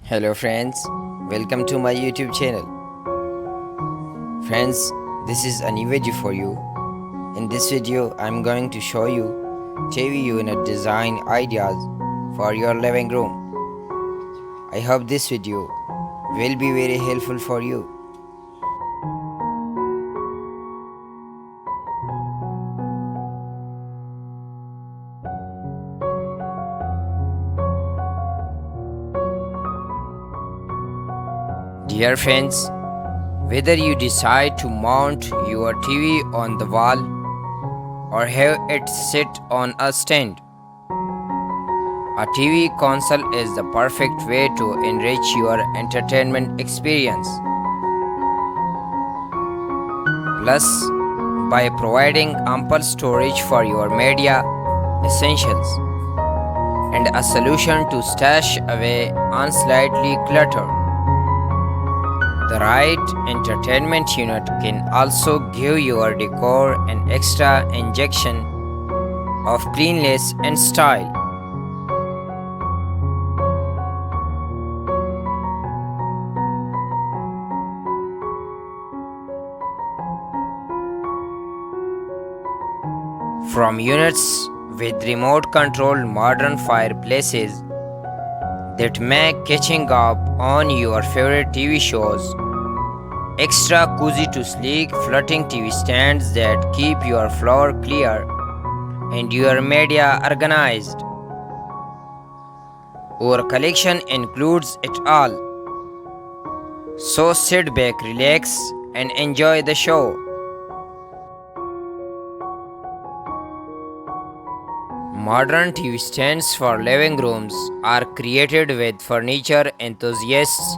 Hello friends, welcome to my YouTube channel. Friends, this is a new video for you. In this video, I'm going to show you TV unit design ideas for your living room. I hope this video will be very helpful for you. Dear friends, whether you decide to mount your TV on the wall or have it sit on a stand, a TV console is the perfect way to enrich your entertainment experience. Plus, by providing ample storage for your media essentials and a solution to stash away unsightly clutter, the right entertainment unit can also give your decor an extra injection of cleanliness and style. From units with remote controlled modern fireplaces that make catching up on your favorite TV shows, extra cozy to sleek floating TV stands that keep your floor clear and your media organized. Our collection includes it all. So sit back, relax, and enjoy the show. Modern TV stands for living rooms are created with furniture enthusiasts,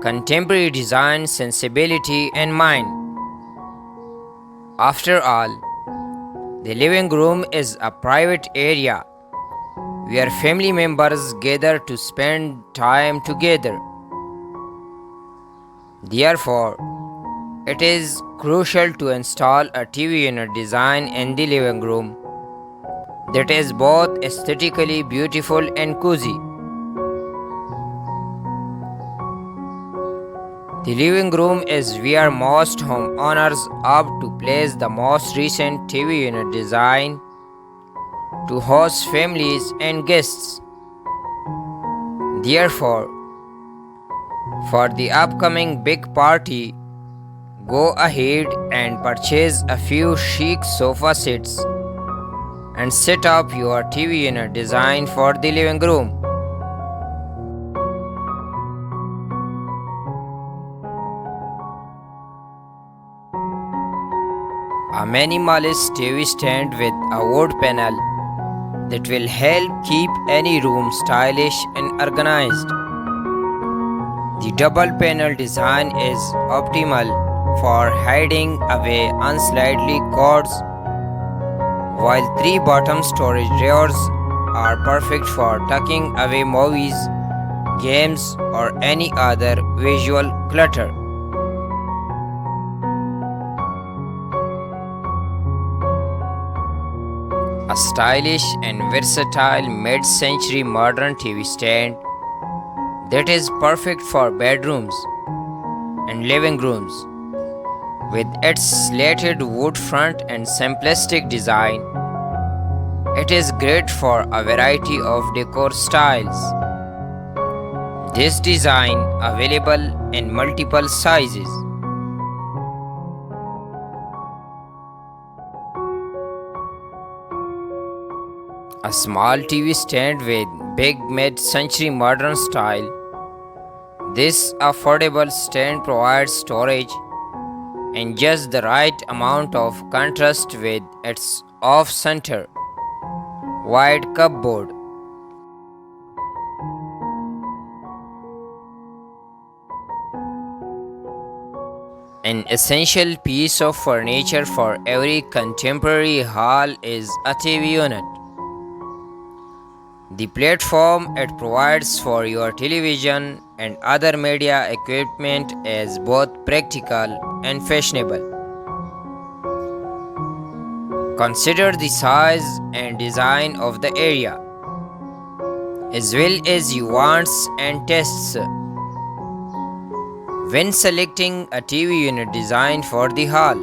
contemporary design sensibility in mind. After all, the living room is a private area where family members gather to spend time together. Therefore, it is crucial to install a TV unit design in the living room that is both aesthetically beautiful and cozy. The living room is where most homeowners opt to place the most recent TV unit design to host families and guests. Therefore, for the upcoming big party, go ahead and purchase a few chic sofa sets and set up your TV unit design for the living room. A minimalist TV stand with a wood panel that will help keep any room stylish and organized. The double panel design is optimal for hiding away unsightly cords, while three bottom storage drawers are perfect for tucking away movies, games, or any other visual clutter. A stylish and versatile mid-century modern TV stand that is perfect for bedrooms and living rooms. With its slated wood front and simplistic design, it is great for a variety of decor styles. This design available in multiple sizes. A small TV stand with big mid-century modern style. This affordable stand provides storage and just the right amount of contrast with its off-center wide cupboard. An essential piece of furniture for every contemporary hall is a TV unit. The platform it provides for your television and other media equipment is both practical and fashionable. Consider the size and design of the area. as well as your wants and tastes. When selecting a TV unit designed for the hall,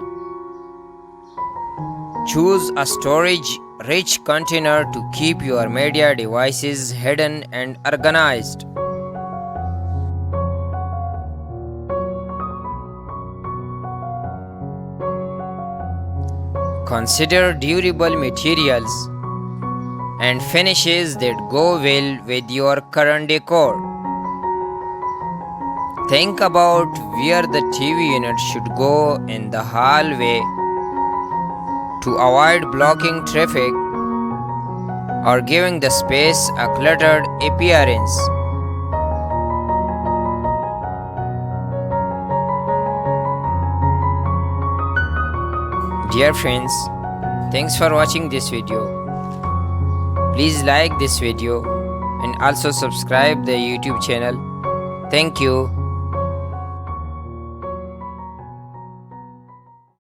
choose a storage-rich container to keep your media devices hidden and organized. Consider durable materials and finishes that go well with your current decor. Think about where the TV unit should go in the hallway to avoid blocking traffic or giving the space a cluttered appearance. Dear friends, thanks for watching this video. Please like this video and also subscribe the YouTube channel. Thank you.